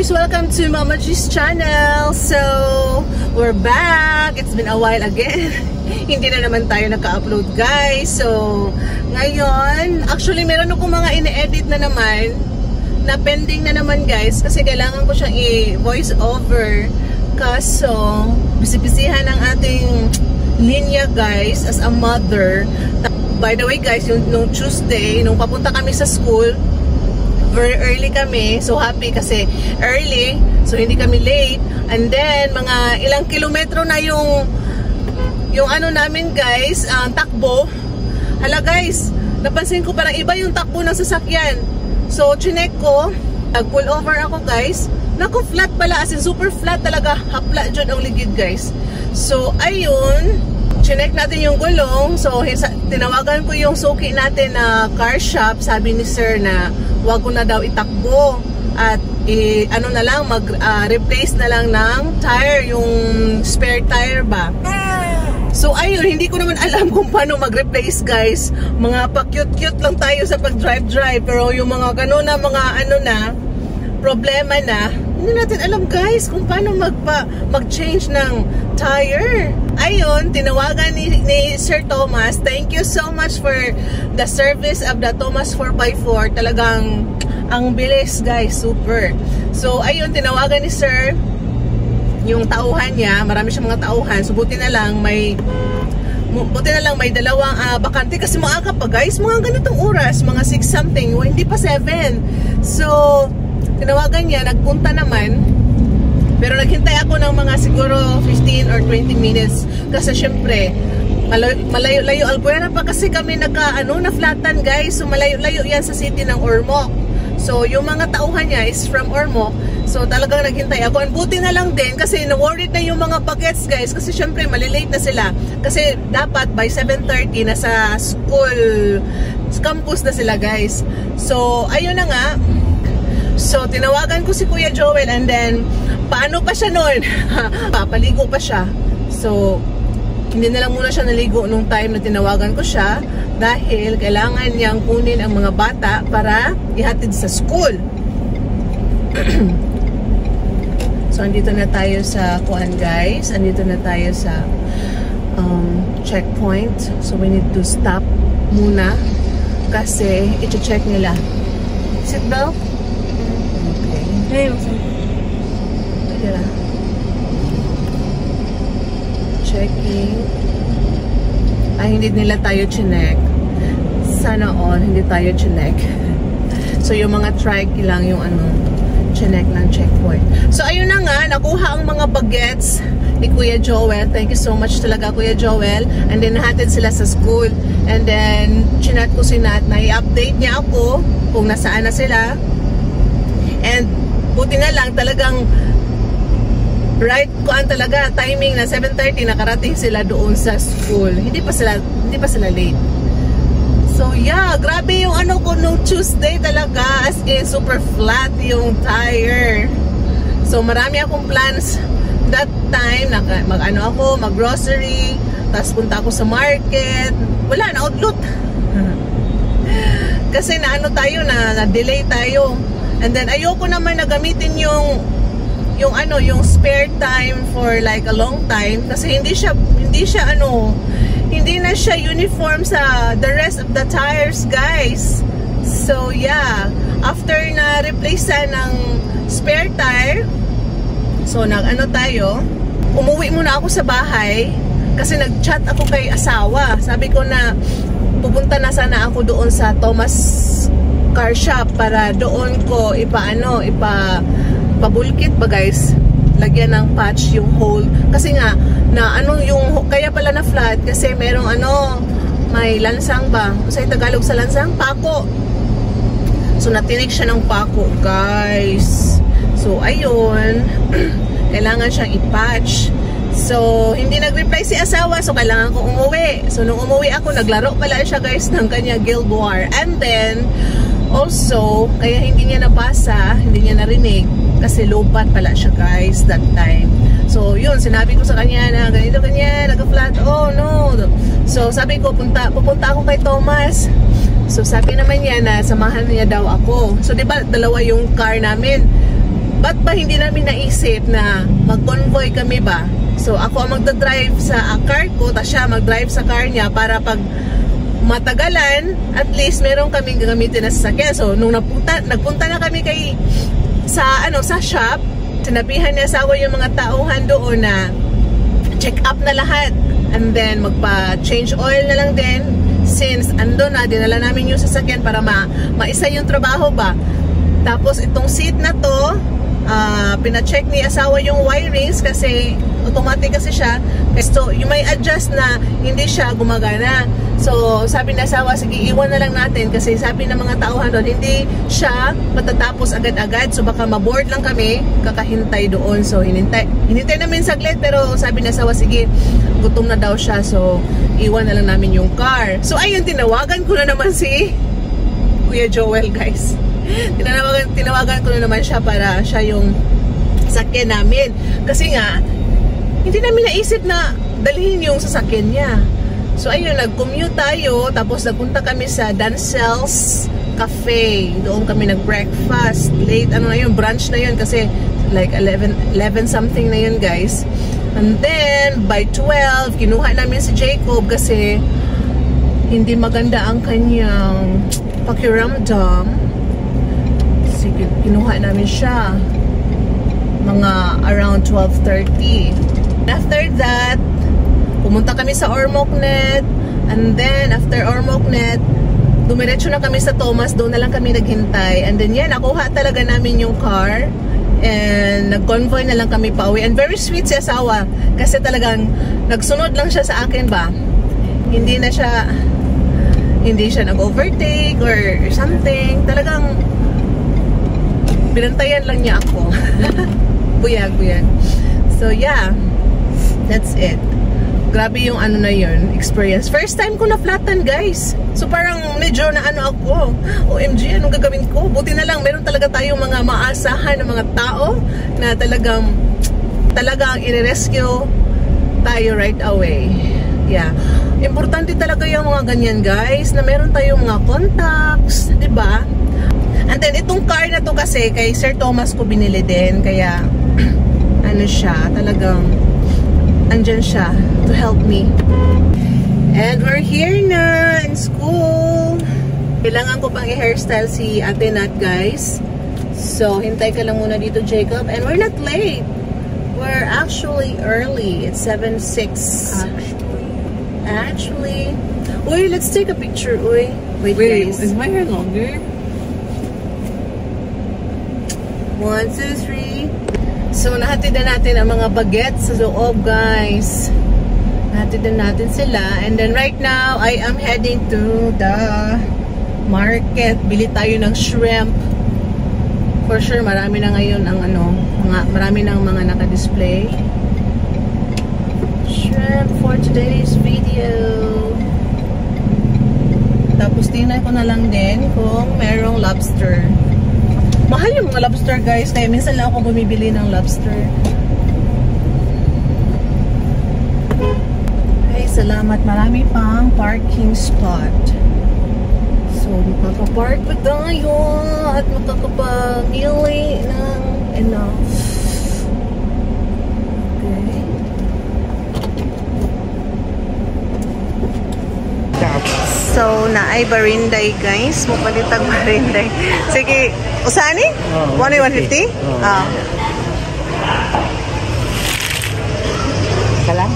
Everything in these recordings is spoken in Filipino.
guys! Welcome to Mama G's channel. So, we're back. It's been a while again. Hindi na naman tayo naka-upload guys. So, ngayon, actually meron akong mga ine-edit na naman na pending na naman guys kasi kailangan ko siyang i-voice over. Kaso, bisipisihan ang ating linya guys as a mother. By the way guys, nung Tuesday, nung papunta kami sa school, very early kami. So happy kasi early. So hindi kami late. And then mga ilang kilometro na yung ano namin guys, takbo. Hala guys, napansin ko parang iba yung takbo ng sasakyan. So chinek ko, nag-pull over ako guys. Naku, flat pala, as in super flat talaga. Hapla dyan ang ligid guys. So ayun, chinek natin yung gulong. So tinawagan ko yung suki natin na car shop. Sabi ni sir na wag ko na daw itakbo at ano na lang, mag-replace na lang ng tire, yung spare tire ba. So ayun, hindi ko naman alam kung paano mag-replace guys. Mga pa-cute-cute lang tayo sa pag-drive-drive, pero yung mga ganun na, mga ano na, problema na, hindi natin alam guys kung paano mag-change ng tire. Ayun, tinawagan ni Sir Thomas. Thank you so much for the service of the Thomas 4x4. Talagang ang bilis guys, super. So ayun, tinawagan ni Sir yung tauhan niya. Marami siyang mga tauhan. So buti na lang may dalawang bakante kasi maaga pa guys. Mga ganitong oras, mga 6 something, hindi pa 7. So tinawagan niya, nagpunta naman. Pero naghintay ako ng mga siguro 15 or 20 minutes. Kasi syempre, malayo-layo. Albuera pa kasi kami na-flatan guys. So malayo-layo yan sa city ng Ormoc. So yung mga tauhan niya is from Ormoc. So talagang naghintay ako. And buti na lang din kasi na-worried na yung mga bagets guys. Kasi syempre malilate na sila. Kasi dapat by 7:30 nasa school campus na sila guys. So ayun na nga. So tinawagan ko si Kuya Joel and then paano pa siya noon? Papaligo pa siya. So hindi na lang muna siya naligo nung time na tinawagan ko siya dahil kailangan niyang kunin ang mga bata para ihatid sa school. So andito na tayo sa kuan guys. Andito na tayo sa checkpoint. So we need to stop muna kasi i-check nila. Seatbelt? Okay. Checking. Ay, hindi nila tayo chinek. Sana all, hindi tayo chinek. So, yung mga trike lang yung chinek ng checkpoint. So, ayun na nga, nakuha ang mga bagets ni Kuya Joel. Thank you so much talaga, Kuya Joel. And then, nahatid sila sa school. And then, chinat ko si Nat na i-update niya ako kung nasaan na sila. And, buti na lang talagang right kuan talaga timing na 7:30 nakarating sila doon sa school. Hindi pa sila late. So yeah, grabe yung ko no Tuesday talaga, as in super flat yung tire. So marami akong plans that time na mag-grocery, tapos punta ako sa market. Wala na outlook. Kasi na delay tayo. And then ayoko naman na gamitin yung spare time for like a long time kasi hindi na siya uniform sa the rest of the tires guys. So yeah, after na replace ng spare tire, so tayo, umuwi muna ako sa bahay kasi nag-chat ako kay asawa. Sabi ko na pupunta na sana ako doon sa Thomas car shop para doon ko pabulkit ba guys, lagyan ng patch yung hole kasi nga kaya pala na flat kasi merong may lansang ba sa Tagalog sa lansang, pako. So natinik siya ng pako guys. So ayun, kailangan siyang i-patch. So hindi nag-reply si asawa, so kailangan ko umuwi. So nung umuwi ako, naglaro pala siya guys ng kanya Guild War. And then also, kaya hindi niya nabasa, hindi niya narinig kasi low-bat pala siya guys that time. So yun, sinabi ko sa kanya na ganito ganyan, nag-flat. Oh no. So sabi ko, pupunta ako kay Thomas. So sabi naman niya na samahan niya daw ako. So diba dalawa yung car namin. ba't ba hindi namin naisip na mag-convoy kami ba? So ako ang magdadrive sa car ko, tapos siya mag-drive sa car niya para pag matagalan, at least meron kaming gagamitin na sasakyan. So nung nagpunta na kami sa shop, sinabihan niya asawa yung mga tauhan doon na check up na lahat, and then magpa-change oil na lang din since ando na, dinala namin yung sasakyan para maisa yung trabaho ba. Tapos itong seat na to, pina-check ni asawa yung wirings kasi automatic kasi siya. So you may adjust na hindi siya gumagana. So sabi ni asawa, sige iwan na lang natin kasi sabi ng mga tauhan doon, hindi siya matatapos agad-agad. So baka maboard lang kami kakahintay doon. So hinintay namin saglit, pero sabi ni asawa, sige gutom na daw siya. So iwan na lang namin yung car. So ayun, tinawagan ko na naman si Kuya Joel, guys. Tinawagan ko na naman siya para siya yung sasakyan namin. Kasi nga, hindi namin naisip na dalhin yung sasakyan niya. So ayun, nag-commute tayo, tapos nagpunta kami sa Dancel's Cafe. Doon kami nag-breakfast. Late, brunch na yun kasi like 11 something na yun, guys. And then, by 12, kinuha namin si Jacob kasi hindi maganda ang kanyang pakiramdam. Sige, kinuha namin siya mga around 12:30. After that, pumunta kami sa Ormoc-Net, and then after Ormoc-Net, dumiretso na kami sa Thomas. Doon na lang kami naghintay, and then yan, nakuha talaga namin yung car, and nag-convoy na lang kami pa uwi. And very sweet si asawa kasi talagang nagsunod lang siya sa akin ba, hindi siya nag-overtake or something. Talagang binantayan lang niya ako. Buyag. So yeah, that's it. Grabe yung na yun, experience. First time ko na-flatan, guys. So parang medyo ako. OMG, anong gagawin ko? Buti na lang, meron talaga tayong mga maasahan ng mga tao na talagang i-rescue tayo right away. Yeah. Importante talaga yung mga ganyan, guys, na meron tayong mga contacts, di ba? And then, itong car na to kasi, kay Sir Thomas ko binili din. Kaya, siya, talagang andyan siya to help me. And we're here na in school. Kailangan ko pang i-hairstyle si Ate Nat, guys. So, hintay ka lang muna dito, Jacob. And we're not late. We're actually early. It's 7:06. Actually. Uy, let's take a picture, uy. Wait, guys. Is my hair longer? 1, 2, 3. So, nahatid na natin ang mga bagets sa loob, guys. Nahatid na natin sila. And then, right now, I am heading to the market. Bili tayo ng shrimp. For sure, marami na ngayon ang marami ng mga naka-display. Shrimp for today's video. Tapos, tingnan ko na lang din kung merong lobster. Mahal yung mga lobster, guys. Kaya minsan lang ako bumibili ng lobster. Okay, salamat. Marami pang parking spot. So, makakapark pa tayo at makakapamili ng enough. Okay. So, naay barinday, guys. Mupalitag barinday. Sige, usani? 150? Ah. Kalang?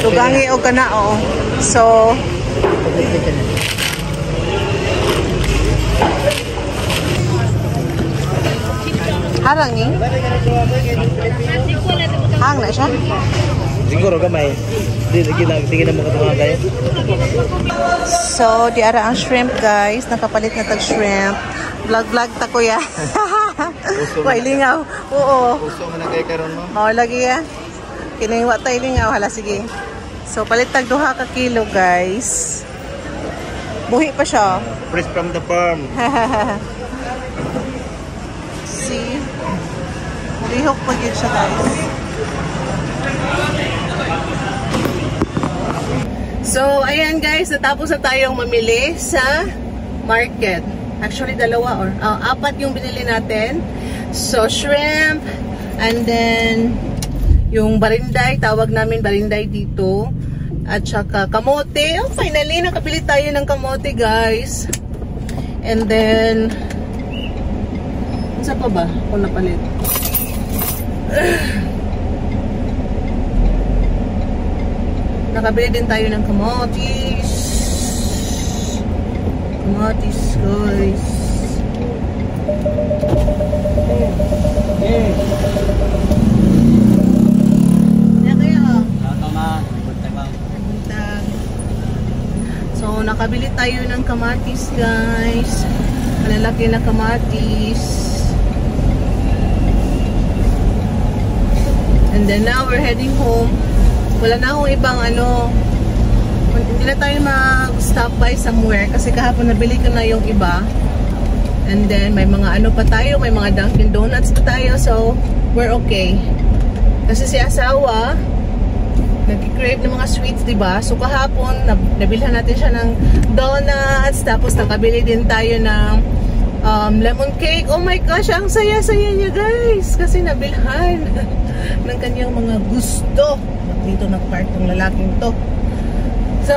Tugangi o kana, oh. So, harangi? Hang na siya? Siguro gamay. Hindi na makatuwa kayo. So, di ara ang shrimp, guys. Nakapalit na tag shrimp. Vlog ta kuya. Wai lingaw. Oo. Uso man kay karon mo. Oh, lagi ya. Kiningwa tay lingaw. Hala, sige. So, palit tag 2 ka kilo, guys. Buhi pa siya. Fresh from the farm. See? Lihok pa yun siya, guys. So, ayan guys, natapos na tayong mamili sa market. Actually, dalawa or apat yung binili natin. So, shrimp, and then yung barinday, tawag namin barinday dito. At saka kamote. Oh, finally, nakabili tayo ng kamote, guys. And then, isa pa ba? Kung napalit. Nakabili din tayo ng kamotes. Kamatis, guys. Yan kaya, oh. So, nakabili tayo ng kamatis, guys. Malalaki na kamatis. And then now, we're heading home. Wala na akong ibang hindi na tayo mag-stop by somewhere kasi kahapon nabili ko na yung iba. And then may mga pa tayo, may mga Dunkin Donuts pa tayo, so we're okay. Kasi si asawa nag-crave ng mga sweets, diba? So kahapon nabilhan natin siya ng donuts, tapos nakabili din tayo ng lemon cake. Oh my gosh, ang saya-saya niya, guys, kasi nabilhan ng kanyang mga gusto. Dito nag-park ng lalaking to. So,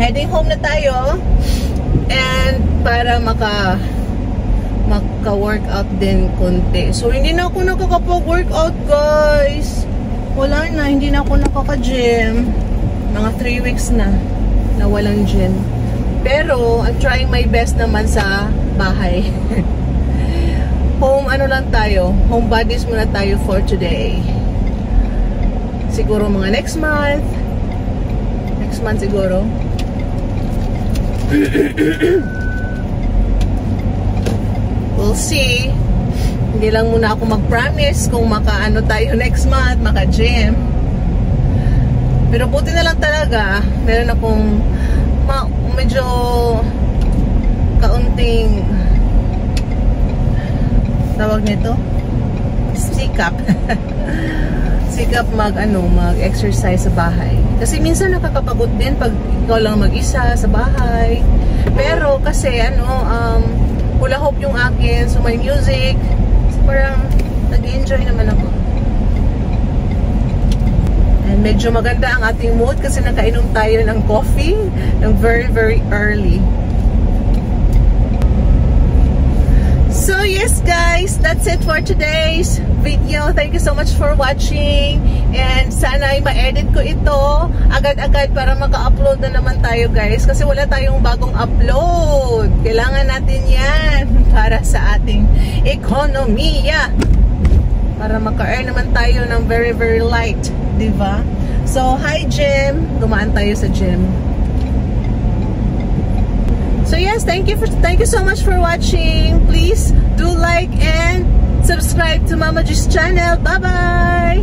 heading home na tayo. And para maka-workout din konti. So, hindi na ako nakakapag-workout, guys. Wala na, hindi na ako nakaka-gym. Mga 3 weeks na walang gym. Pero, I'm trying my best naman sa bahay. Home lang tayo. Home bodies muna tayo for today. Siguro mga next month. Next month siguro. We'll see. Hindi lang muna ako mag-promise kung tayo next month, maka-gym. Pero buti na lang talaga. Meron akong medyo kaunting tawag nito? Sikap. Sikap mag-exercise sa bahay. Kasi minsan nakakapagod din pag ikaw lang mag-isa sa bahay. Pero kasi hula hoop yung akin, so may music. So parang nag-enjoy naman ako. And medyo maganda ang ating mood kasi nakainom tayo ng coffee ng very, very early. So yes guys, that's it for today's video. Thank you so much for watching. And sana ay ma-edit ko ito agad-agad para maka-upload na naman tayo, guys. Kasi wala tayong bagong upload. Kailangan natin yan para sa ating ekonomiya. Para maka-earn naman tayo ng very, very light. Diba? So, hi gym. Dumaan tayo sa gym. So yes, thank you so much for watching. Please do like and subscribe to Mama G's channel. Bye bye.